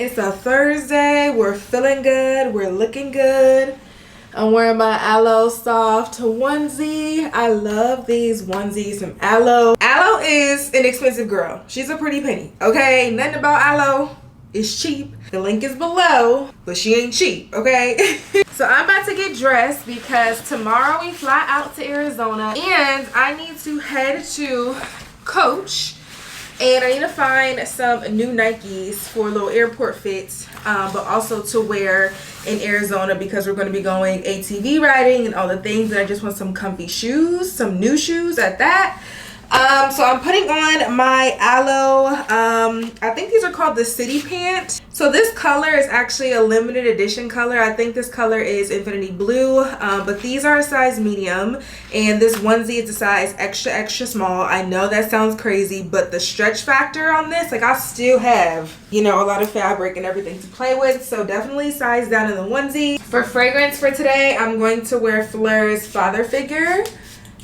It's a Thursday. We're feeling good. We're looking good. I'm wearing my Alosoft Onesie. I love these onesies from Alo. Alo is an expensive girl. She's a pretty penny, okay? Nothing about Alo is cheap. The link is below, but she ain't cheap, okay? So I'm about to get dressed because tomorrow we fly out to Arizona and I need to head to Coach. And I need to find some new Nikes for little airport fits, but also to wear in Arizona because we're going to be going ATV riding and all the things. And I just want some comfy shoes, some new shoes at that. So I'm putting on my Alo, I think these are called the City Pant. So this color is actually a limited edition color. I think this color is Infinity Blue, but these are a size medium. And this onesie is a size extra, extra small. I know that sounds crazy, but the stretch factor on this, like I still have, you know, a lot of fabric and everything to play with. So definitely size down in the onesie. For fragrance for today, I'm going to wear Fleur's Father Figure.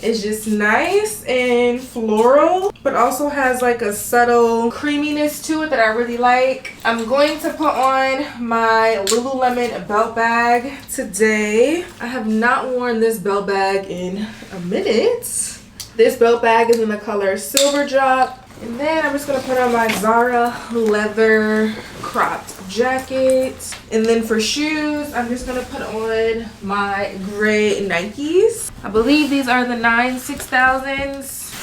It's just nice and floral, but also has like a subtle creaminess to it that I really like. I'm going to put on my Lululemon belt bag today. I have not worn this belt bag in a minute. This belt bag is in the color Silver Drop. And then I'm just going to put on my Zara leather cropped jacket. And then for shoes, I'm just going to put on my gray Nikes. I believe these are the 9/6000s.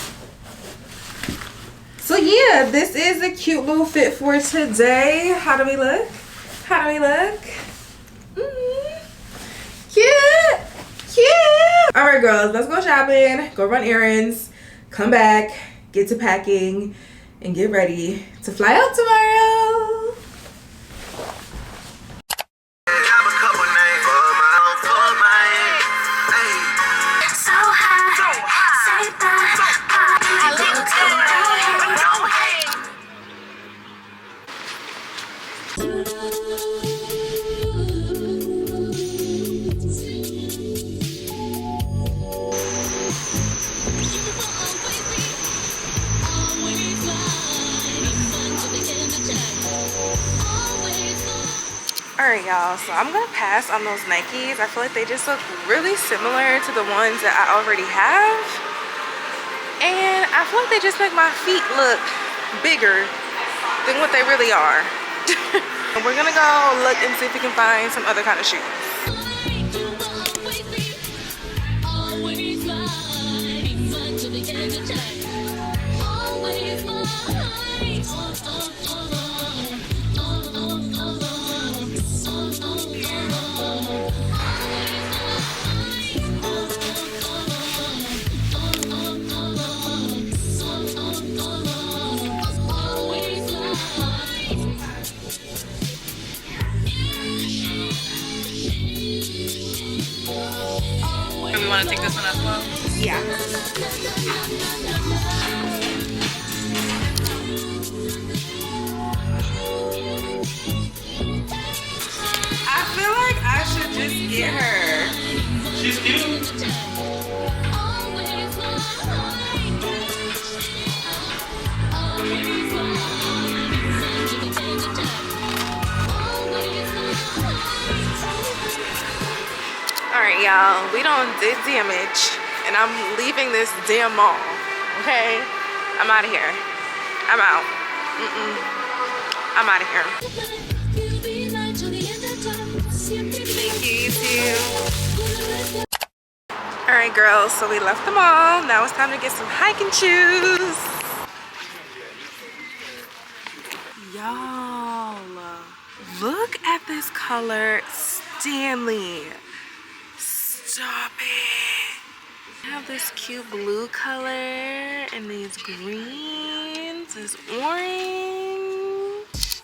So yeah, this is a cute little fit for today. How do we look? How do we look? Cute! Cute! Alright girls, let's go shopping, go run errands, come back, get to packing, and get ready to fly out tomorrow. Alright y'all, so I'm gonna pass on those Nikes. I feel like they just look really similar to the ones that I already have. And I feel like they just make my feet look bigger than what they really are. And we're gonna go look and see if we can find some other kind of shoes. You want to take this one as well? Yeah. I feel like I should just get her. She's cute. Alright y'all, we done did damage and I'm leaving this damn mall, okay? I'm out of here. I'm out. I'm out of here. Thank you, you too. Alright girls, so we left the mall. Now it's time to get some hiking shoes. Y'all, look at this color, Stanley. Stop it. I have this cute blue color and these greens, this orange.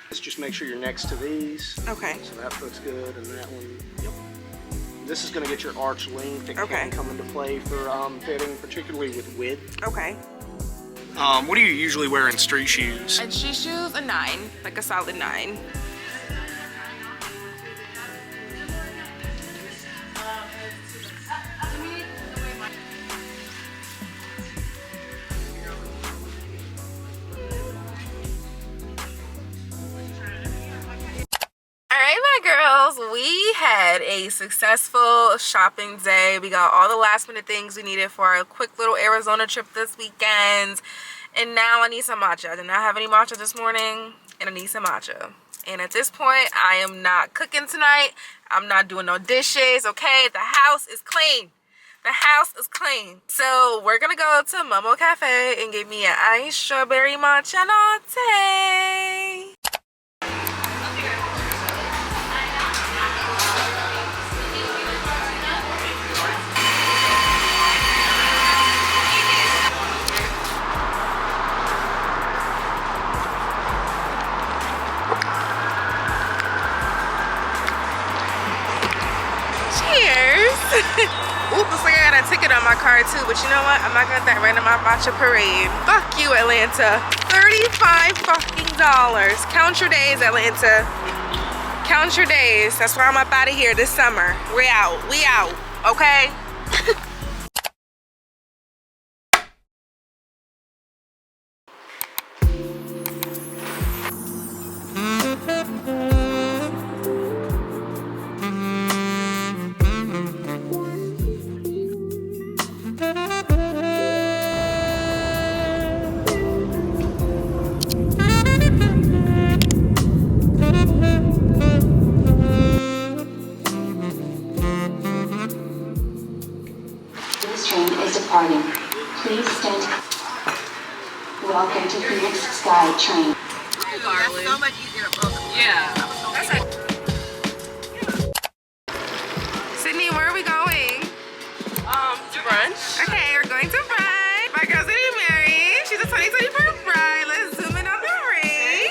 Let's just make sure you're next to these. Okay. So that looks good, and that one, yep. This is going to get your arch length. It Okay. can come into play for fitting, particularly with width. Okay. What do you usually wear in street shoes? And she shoes a 9, like a solid 9. we had a successful shopping day. We got all the last minute things we needed for our quick little Arizona trip this weekend. And now I need some matcha. I did not have any matcha this morning, and I need some matcha. And at this point, I am not cooking tonight. I'm not doing no dishes, okay? The house is clean. The house is clean. So we're gonna go to Momo Cafe and get me an iced strawberry matcha latte. Oop, looks like I got a ticket on my card too, but you know what? I'm not gonna let that right in my matcha parade. Fuck you, Atlanta. $35 fucking dollars. Count your days, Atlanta. Count your days. That's why I'm up out of here this summer. We out. We out. Okay? Departing. Please stand. Welcome to Phoenix Sky Train. That's so much easier to book. Yeah. Sydney, where are we going? To brunch. Okay, we're going to brunch. My girl's getting married. She's a 2024 bride. Let's zoom in on the ring.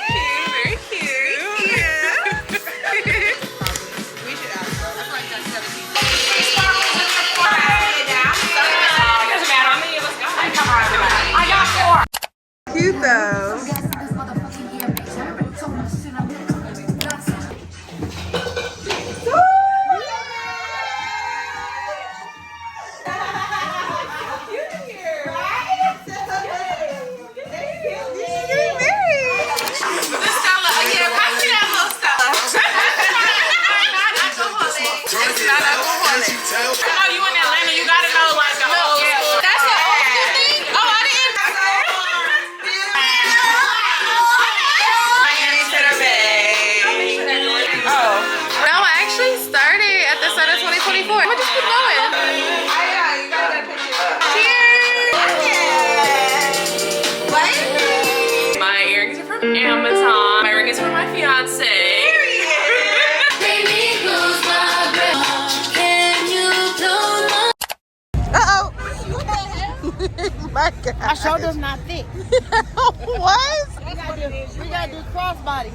Very cute. Yeah. We should ask her. That's like that 17. I got 4. Cute though. Amazon. My ring is for my fiance. Uh-oh. My God. My shoulder's not thick. What? We gotta do crossbody.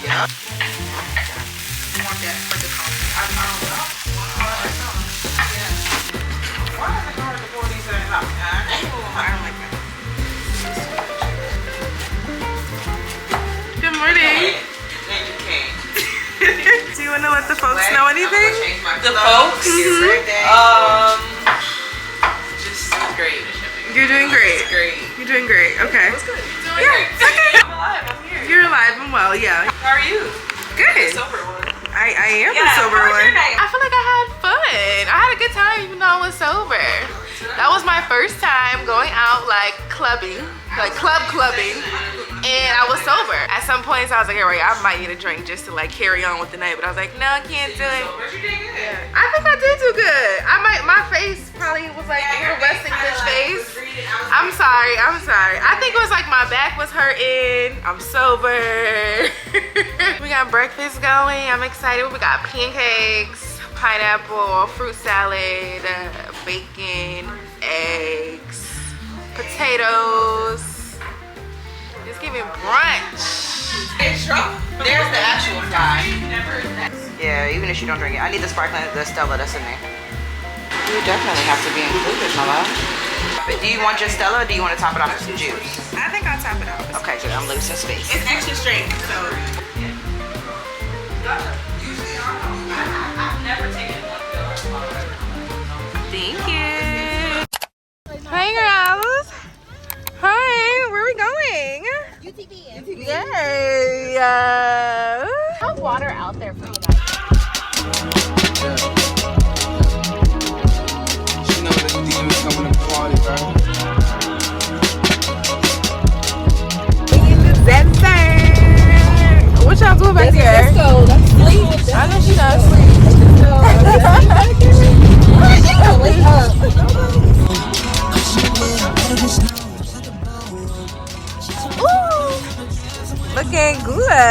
Yeah. I want that for the coffee. I don't know. Why is it hard to pour these in out? I don't like that. Good morning. And you can't. Do you want to let the folks know anything? The folks? Just great. You're doing great. Great. You're doing great. Okay. It's good. Yeah. Okay. I'm alive. I'm here. You're alive and well. Yeah. How are you? Good. Sober one. I am Yeah, a sober how was one. your night? I feel like I had fun. I had a good time even though I was sober. That was my first time going out like clubbing, like clubbing, and I was sober. At some points I was like, alright, I might need a drink just to like carry on with the night, but I was like, no, I can't do it. But you did good. I think I did do good. My face probably was like a resting bitch face. I'm sorry. I think it was like my back was hurting. I'm sober. We got breakfast going. I'm excited. We got pancakes, pineapple, fruit salad, bacon, eggs, potatoes. It's giving brunch. There's the actual fry. Yeah, even if you don't drink it. I need the sparkling, the Stella that's in there. You definitely have to be included, my love. top it. Do you want just Stella or do you want to top it off with some juice? I think I'll top it off. Okay, good. I'm losing space. It's extra straight, so. Thank you. Hey girls. Hi, where are we going? UTV. Yay. Have water out there for you guys. She know that the demons coming to party, bro. What y'all doing back there? Let's go. That's sleep. I know she does sleep. Wake up. Ooh, looking good.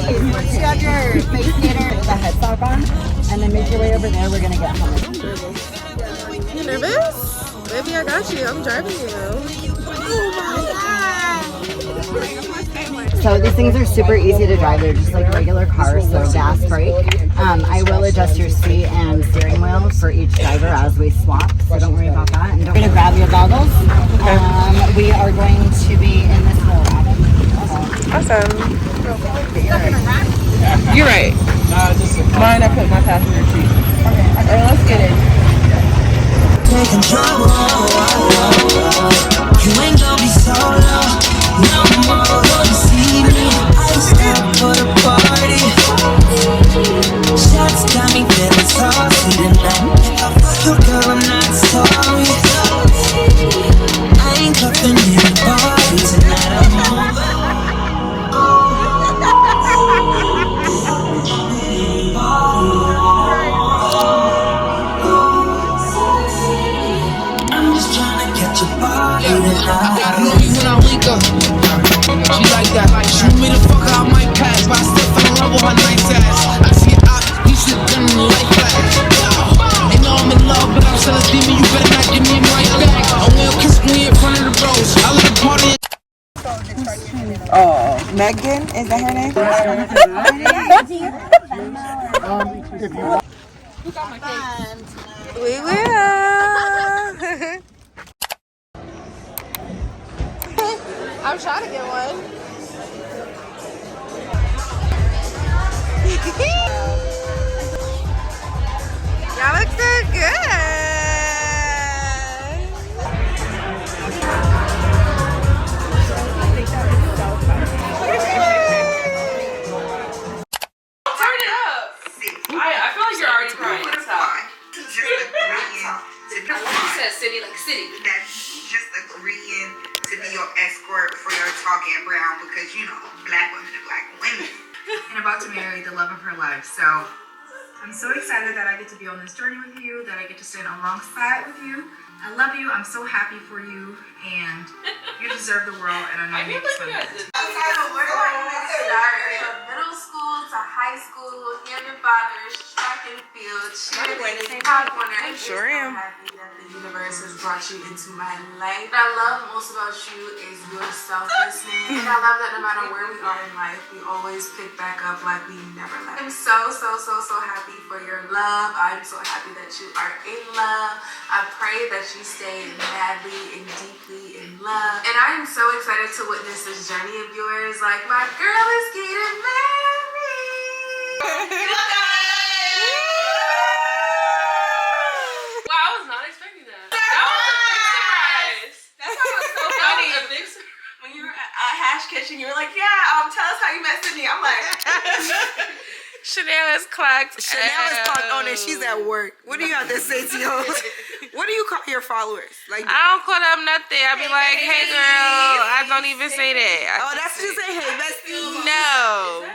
You got your face skater with a headstock on, and then make your way over there. We're gonna get home. You nervous? Baby, I got you. I'm driving you. So these things are super easy to drive. They're just like regular cars, so gas, brake. I will adjust your seat and steering wheel for each driver as we swap, so don't worry about that. And don't forget to grab your goggles. We are going to be in this little rabbit. Awesome. You're right. Mine, I put my passenger seat. Okay. Alright, let's get it. Take control. You ain't gonna be solo no more. You see me, I step for the party. Shots got me feeling saucy tonight. Look, girl, I'm not sorry. I ain't cuffing anybody tonight. I'm over. I'm just trying to catch a body tonight. I know you when I wake up. She like that. Shoot me the fuck out my past, but I still fell in love with her nice ass. I see it out, you should gun in the light flash. Ain't know I'm in love, but I'm still a demon. You better not give me my back. I will kiss me in front of the bros. I let the party. Oh, Megan? Is that her name? We will. I'm trying to get one. Y'all look so good. Turn it up. I feel like you're already crying. Stop. You said city like city. That's just agreeing to be your escort for your talking brown because, you know, black women are black women. And about to marry the love of her life. So I'm so excited that I get to be on this journey with you, that I get to stand alongside with you. I love you. I'm so happy for you, and you deserve the world. And I know you deserve it. Middle school to high school, Hammond Fathers, track and field, cheerleading, top winner. I sure am. Happy that the universe has brought you into my life. What I love most about you is your selflessness. And I love that no matter where we are in life, we always pick back up like we never left. I'm so happy for your love. I'm so happy that you are in love. I pray that you stay madly and deeply in love. And I am so excited to witness this journey of yours. Like, my girl is getting married. Wow, I was not expecting that. That was a big surprise. That's why it was so funny. That was a big surprise. When you were at Hash Kitchen, you were like, yeah, tell us how you met Sydney. I'm like, Chanel is clocked. Chanel is clocked on and she's at work. What do you have to say to your, what do you call your followers? Like, I don't call them nothing. I be like, hey girl. I don't even say that. oh, that's what you say, hey bestie. No.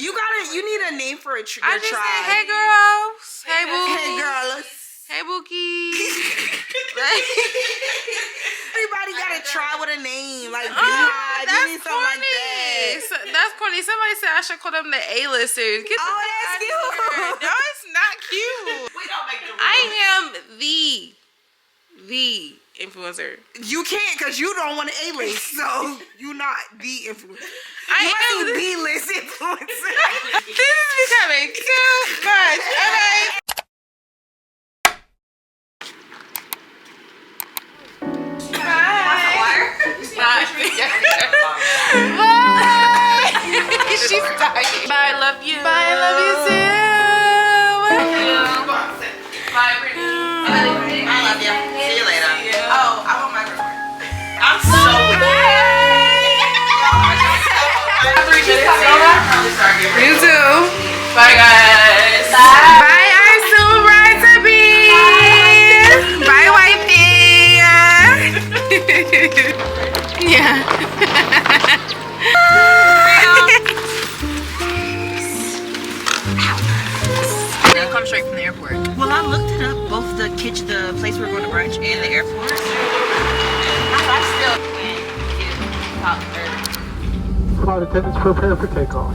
You need a name for your I tribe. just say, hey girls. Hey boo. Hey girls. Hey bookie. Everybody got to try with a name. Like, Beehive, you need something like that. So, that's corny. Somebody said I should call them the A-listers. Get the Oh, fuck that's out of cute. here. No, it's not cute. We don't make the rules. I am the influencer. You can't because you don't want to A-list, so you not the influencer. I You must am be B-list influencer. This is becoming too much. Alright. She's dying. Bye, I love you. Bye, I love you too. Bye, pretty. I love you. See you later. Oh, I want my report. I'm so You too. Bye, guys. Bye, our sobriety to be. Bye, wifey. Yeah. Come straight from the airport. Well, I looked it up, both the kitchen, the place we're going to brunch, and the airport. I still can't get top 30. Flight attendants prepare for takeoff.